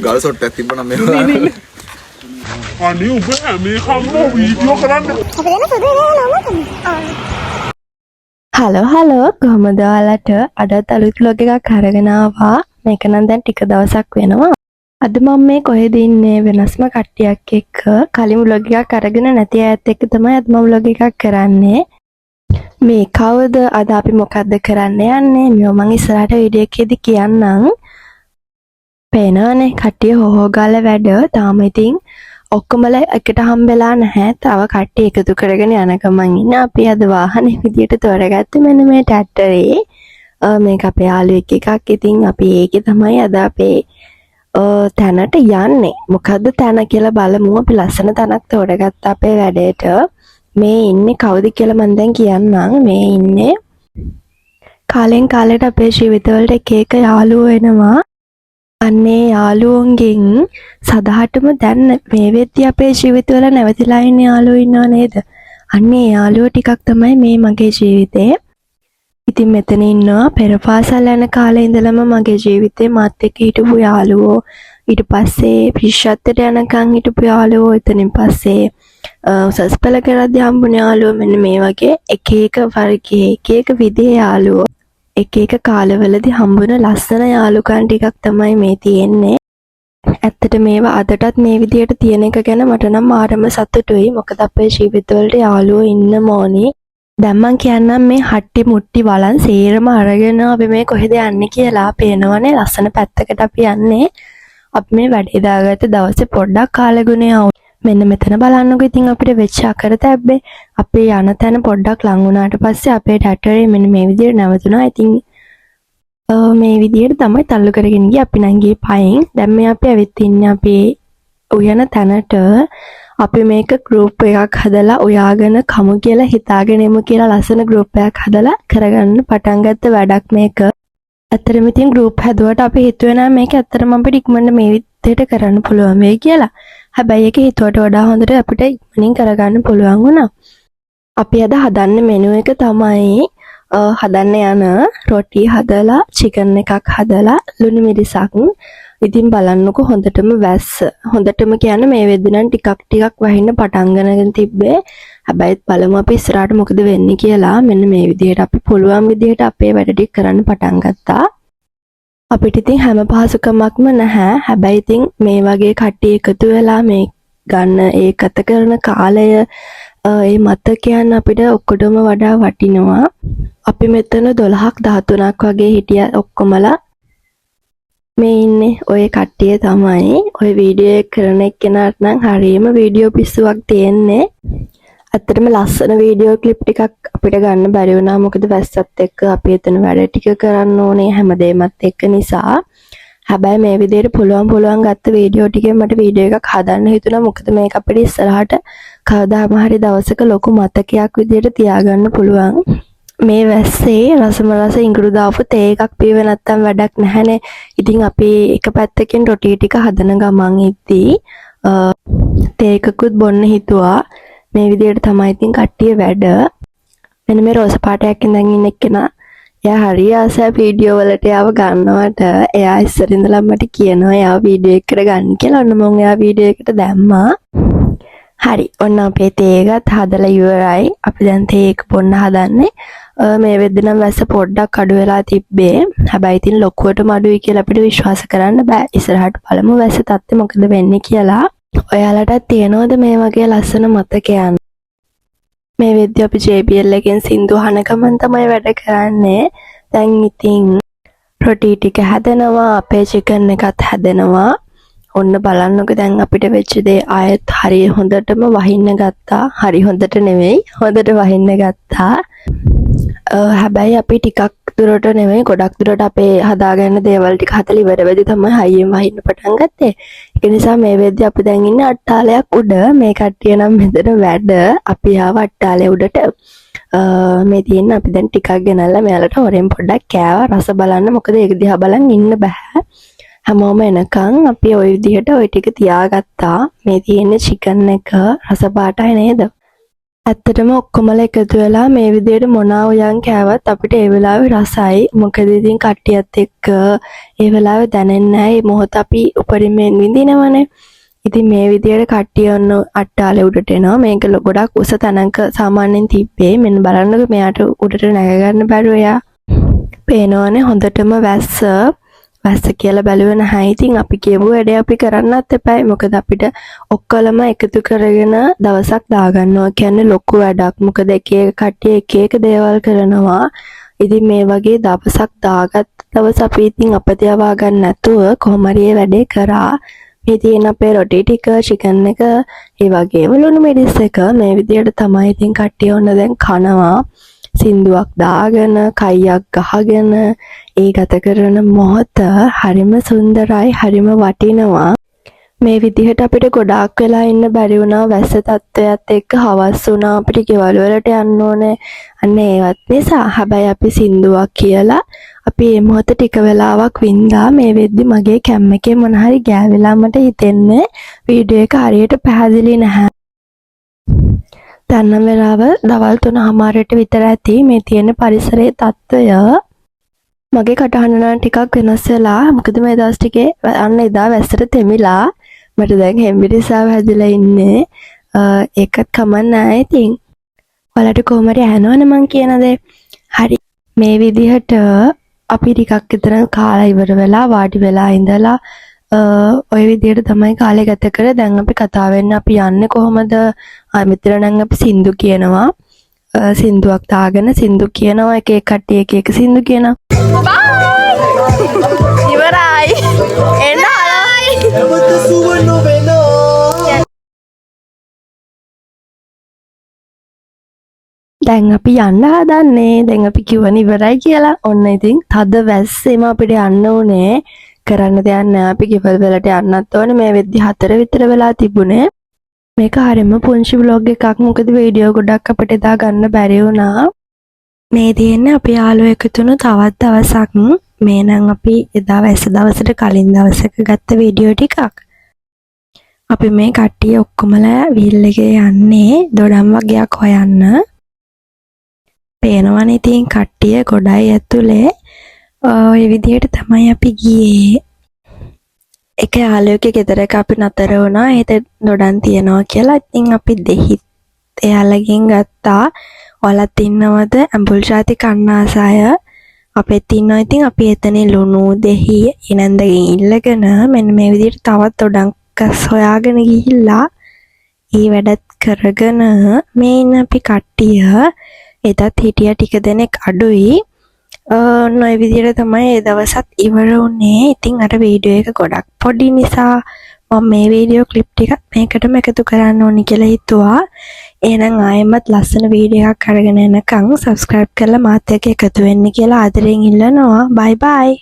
ගල් සොට්ටක් තිබ්බනම් මේ අනේ උඹ මේකම වීඩියෝ කරන්න හලෝ කොහමද ඔයාලට අදත් අලුත් vlog එකක් අරගෙන ආවා. මේක නම් දැන් ටික දවසක් වෙනවා. අද මම මේ කොහෙද ඉන්නේ වෙනස්ම කට්ටියක් එක්ක කලින් vlog එකක් අරගෙන නැති අයත් එක්ක තමයි අද මම vlog එකක් කරන්නේ. මේ කවුද අද අපි මොකද්ද කරන්න යන්නේ? මේව මම ඉස්සරහට වීඩියෝ එකේදී කියන්නම්. පේනවනේ කට්ටිය හොහෝ ගාලා වැඩ. තාම ඉතින් ඔක්කොමල එකට හම්බෙලා නැහැ. තව කට්ටිය එකතු කරගෙන යන ගමන් ඉන්න. අපි අද වාහනේ විදියට තෝරගත්තේ මෙන්න මේ ට්‍රැක්ටරේ. මේක අපේ යාළුවෙක් එකක්. ඉතින් අපි ඒකේ තමයි අද අපේ තැනට යන්නේ. මොකද්ද තැන කියලා බලමු. අපි ලස්සන තැනක් තෝරගත්ත අපේ වැඩේට. මේ ඉන්නේ කවුද කියලා මම දැන් කියන්නම්. මේ ඉන්නේ කාලෙන් කාලෙට අපේ ජීවිතවලට එක එක යාළුවෝ එනවා. අන්නේ යාළුවන්ගෙන් සදහටම දැන් මේ වෙද්දි අපේ ජීවිතවල නැවතිලා ඉන්න යාළුවෝ ඉන්නව නේද? අන්නේ යාළුවෝ ටිකක් තමයි මේ මගේ ජීවිතේ. ඉතින් මෙතන ඉන්නවා පෙර පාසල් යන කාලේ ඉඳලම මගේ ජීවිතේ මාත් එක්ක හිටපු යාළුවෝ. ඊට පස්සේ පිරිසත්තට යනකම් හිටපු යාළුවෝ. එතනින් පස්සේ උසස් පෙළ කරද්දී හම්බුන යාළුවෝ. මෙන්න මේ වගේ එක එක වර්ගයේ එක එක විදිහේ යාළුවෝ. එක එක කාලවලදී හම්බුන ලස්සන යාළුකම් ටිකක් තමයි මේ තියෙන්නේ. ඇත්තට මේවා අදටත් මේ විදියට තියෙන එක ගැන මට නම් ආරම සතුටුයි. මොකද අපේ ජීවිතවලට යාළුවෝ ඉන්න ඕනේ. දැන් මං කියන්නම් මේ හට්ටි මුට්ටි වලන් සේරම අරගෙන අපි මේ කොහෙද යන්නේ කියලා. පේනවනේ ලස්සන පැත්තකට අපි යන්නේ. අපි මේ වැඩේ දාගත්ත දවසේ පොඩ්ඩක් කාලගුණේ ආව. මෙන්න මෙතන බලන්නකෝ. ඉතින් අපිට වෙච්ච අකරතැබ්බේ අපේ යන තැන පොඩ්ඩක් ලඟ වුණාට පස්සේ අපේ ට්‍රැක්ටරේ මෙන්න මේ විදියට නැවතුණා. ඉතින් මේ විදියට තමයි තල්ලු කරගෙන ගියේ. අපි නම් ගියේ පයින්. දැන් මේ අපි ඇවිත් ඉන්නේ අපේ උයන තැනට. අපි මේක ගෲප් එකක් හදලා උයාගෙන කමු කියලා හිතාගෙන එමු කියලා ලස්සන ගෲප් එකක් හදලා කරගන්න පටන් ගත්ත වැඩක් මේක. ඇත්තටම ඉතින් ගෲප් හැදුවට අපි හිතුවේ නෑ මේක ඇත්තටම අපිට ඉක්මනට මේ විදිහට කරන්න පුළුවන් වෙයි කියලා. හැබැයි ඒක හිතුවට වඩා හොඳට අපිට ඉක්මනින් කරගන්න පුළුවන් වුණා. අපි අද හදන්න මෙනු එක තමයි හදන්න යන රොටි හදලා චිකන් එකක් හදලා ලුණු මිරිසක්. ඉතින් බලන්නකෝ හොඳටම වැස්ස. හොඳටම කියන්නේ මේ වෙද්දි නම් ටිකක් වහින්න පටන් ගන්නගෙන තිබ්බේ. හැබැයි බලමු අපි ඉස්සරහට මොකද වෙන්නේ කියලා. මෙන්න මේ විදිහට අපි පුළුවන් විදිහට අපේ වැඩ ටික කරන්න පටන් ගත්තා. අපිට ඉතින් හැම පහසුකමක්ම නැහැ. හැබැයි ඉතින් මේ වගේ කට්ටිය එකතු වෙලා මේ ගන්න ඒ ගත කරන කාලය ඒ මතකයන් අපිට ඔක්කොටම වඩා වටිනවා. අපි මෙතන 12ක් 13ක් වගේ හිටියා ඔක්කොමලා. මේ ඉන්නේ ඔය කට්ටිය තමයි. ඔය වීඩියෝ එක කරන එක්කෙනාට නම් හරියම වීඩියෝ පිස්සුවක් තියෙන්නේ. ඇත්තටම ලස්සන වීඩියෝ ක්ලිප් ටිකක් අපිට ගන්න බැරි වුණා. මොකද වැස්සත් එක්ක අපි එතන වැඩ ටික කරන්න ඕනේ හැමදේමත් එක්ක නිසා. හැබැයි මේ විදිහට පුළුවන් ගත්ත වීඩියෝ ටිකෙන් මට වීඩියෝ එකක් හදන්න හිතුණා. මොකද මේක අපිට ඉස්සරහට කවදාම හරි දවසක ලොකු මතකයක් විදිහට තියාගන්න පුළුවන්. මේ වැස්සේ රසම රස ඉඟුරු දාපු තේ එකක් පීව නැත්තම් වැඩක් නැහැනේ. ඉතින් අපි එක පැත්තකින් රොටි ටික හදන ගමන් ඉද්දී තේ එකකුත් බොන්න හිතුවා. මේ විදිහට තමයි ඉතින් කට්ටිය වැඩ. මෙන්න මේ රෝස පාටයක් ඉඳන් ඉන්න එක්කෙනා එයා හරි ආසයි වීඩියෝ වලට යාව ගන්නවට. එයා ඉස්සර ඉඳලා මට කියනවා එයා වීඩියෝ එකකට ගන්න කියලා. ඔන්න මම එයා වීඩියෝ එකට දැම්මා. හරි. ඔන්න අපේ තේ එකත් හදලා ඉවරයි. අපි දැන් තේ එක බොන්න හදන්නේ. මේ වෙද්දි නම් වැස්ස පොඩ්ඩක් අඩු වෙලා තිබ්බේ. හැබැයි ඉතින් ලොකුවටම අඩුයි කියලා අපිට විශ්වාස කරන්න බෑ. ඉස්සරහට බලමු වැස්ස තත්ත්වය මොකද වෙන්නේ කියලා. ඔයාලටත් තියෙනවද මේ වගේ ලස්සන මතකයන්? මේ වෙද්දි අපි JBL එකෙන් සින්දු අහන ගමන් තමයි වැඩ කරන්නේ. දැන් ඉතින් රොටි ටික හදනවා. අපේ චිකන් එකත් හදනවා. ඔන්න බලන්නකෝ දැන් අපිට වෙච්ච දේ ආයෙත් හරි හොඳටම වහින්න ගත්තා. හරි හොඳට නෙවෙයි හොඳට වහින්න ගත්තා. හැබැයි අපි ටිකක් දුරට නෙවෙයි ගොඩක් දුරට අපේ හදාගන්න දේවල් ටික හදලා ඉවර වෙද්දි තමයි හයියෙන් වහින්න පටන් ගත්තේ. ඒ නිසා මේ වෙද්දි අපි දැන් ඉන්නේ අට්ටාලයක් උඩ. මේ කට්ටිය නම් මෙතන වැඩ. අපි ආව අට්ටාලේ උඩට. මේ තියෙන අපි දැන් ටිකක් ගෙනල්ලා මෙයාලට හොරෙන් පොඩ්ඩක් කෑවා. රස බලන්න. මොකද ඒක දිහා බලන් ඉන්න බෑ. හැමෝම එනකන් අපි ওই විදිහට ওই ටික තියාගත්තා. මේ තියෙන චිකන් එක රස පාටයි නේද? ඇත්තටම ඔක්කොමලා එකතු වෙලා මේ විදිහට මොනවා උයන් කෑවත් අපිට ඒ වෙලාවේ රසයි. මොකද ඉතින් කට්ටියත් එක්ක ඒ වෙලාවේ දැනෙන්නේ නැහැ. මේ මොහොත අපි උපරිමයෙන් විඳිනවනේ. ඉතින් මේ විදිහට කට්ටිය ඔන්න අට්ටාලේ උඩට එනවා. මේක ගොඩක් උස තැනක සාමාන්‍යයෙන් තිබ්බේ. මෙන්න බලන්නකෝ මෙයාට උඩට නැග ගන්න බැරුව එයා. පේනවනේ හොඳටම වැස්ස කියලා බැලුවේ නැහැ. ඉතින් අපි කියමු වැඩේ අපි කරන්නත් එපායි. මොකද අපිට ඔක්කොලම එකතු කරගෙන දවසක් දාගන්නවා කියන්නේ ලොකු වැඩක්. මොකද එක එක කට්ටිය එක එක දේවල් කරනවා. ඉතින් මේ වගේ දවසක් දාගත් දවස් අපි ඉතින් අපතේ ගන්න නැතුව කොහොම හරි වැඩේ කරා. මේ තියෙන අපේ රොටි ටික, චිකන් එක, ඒ වගේම ලුණු මිරිස් එක මේ විදියට තමයි ඉතින් කට්ටිය ඔන්න දැන් කනවා. සින්දුවක් දාගෙන, කයියක් ගහගෙන ඒ ගත කරන මොහොත හරිම සුන්දරයි, හරිම වටිනවා. මේ විදිහට අපිට ගොඩාක් වෙලා ඉන්න බැරි වුණා වැස්ස තත්ත්වයක් එක්ක. හවස් වුණා අපිට ගෙවල් වලට යන්න ඕනේ. අන්න ඒවත් නිසා හැබැයි අපි සින්දුවක් කියලා අපි මේ මොහොත ටික වෙලාවක් වින්දා. මේ වෙද්දි මගේ කැම් එකේ මොන හරි ගෑවිලා මට හිතෙන්නේ වීඩියෝ එක හරියට පැහැදිලි නැහැ. දැන් වෙලාව දවල් 3:00ට විතර ඇති. මේ තියෙන පරිසරයේ තත්ත්වය මගේ කටහඬ නම් ටිකක් වෙනස් වෙලා. මොකද මේ දවස් ටිකේ අන්න එදා වැස්සට තෙමිලා මට දැන් හෙම්බිරිස්සාව හැදිලා ඉන්නේ. ඒකත් කමක් නැහැ ඉතින්. ඔයාලට කොහොම හරි ඇහෙනවනේ මං කියන දේ. හරි. මේ විදිහට අපි ටිකක් විතර කාලා ඉවර වෙලා වාඩි වෙලා ඉඳලා ඔය විදිහට තමයි කාලය ගත කරේ. දැන් අපි කතා වෙන්න අපි යන්නේ කොහොමද? මෙතන නම් අපි සින්දු කියනවා. සින්දුවක් දාගෙන සින්දු කියනවා. එක එක කට්ටිය එක එක සින්දු කියනවා. ඉවරයි. එන්න දැන් අපි යන්න හදන්නේ. දැන් අපි කිව්වනේ ඉවරයි කියලා. ඔන්න ඉතින් තද වැස්සෙම අපිට යන්න උනේ. කරන්න දෙයක් නැහැ. අපි ගෙවල් වලට යන්නත් ඕනේ. මේ වෙද්දි 4 විතර වෙලා තිබුණේ. මේක හරියම පුංචි vlog එකක්. මොකද වීඩියෝ ගොඩක් අපිට එදා ගන්න බැරි වුණා. මේ තියෙන්නේ අපි යාළුවෝ එකතුණු තවත් දවසක්. මේ නම් අපි එදා වැස්ස දවසට කලින් දවසක ගත්ත වීඩියෝ ටිකක්. අපි මේ කට්ටිය ඔක්කොමලා වීල් එකේ යන්නේ දොඩම් වගේක් හොයන්න. පේනවනේ ඉතින් කට්ටිය ගොඩයි ඇතුලේ. ඔය විදිහට තමයි අපි ගියේ. එක යාළුවෙක්ගේ ගෙදරක අපි නතර වුණා. ඒත දොඩම් තියනවා කියලා. ඉතින් අපි දෙහිත් එයාලගෙන් ගත්තා. ඔයාලත් ඉන්නවද ඇඹුල් ශාති කන්න ආස අය? අපෙත් ඉන්නවා. ඉතින් අපි එතනින් ලුණු දෙහි ඉනන්දගෙන් ඉල්ලගෙන මෙන්න මේ විදිහට තවත් දොඩම් කස් හොයාගෙන ගිහිල්ලා ඒ වැඩත් කරගෙන මේ ඉන්න අපි කට්ටිය එදත් හිටිය ටික දෙනෙක් අඩුයි. ඔය විදිහට තමයි ඒ දවසත් ඉවර වුණේ. ඉතින් අර වීඩියෝ එක ගොඩක් පොඩි නිසා මම මේ වීඩියෝ ක්ලිප් ටිකත් මේකටම එකතු කරන්න ඕනි කියලා හිතුවා. එහෙනම් ආයෙමත් ලස්සන වීඩියෝ එකක් අරගෙන එනකන් subscribe කරලා මාත් එක්ක එකතු වෙන්න කියලා ආදරෙන් ඉල්ලනවා. bye bye.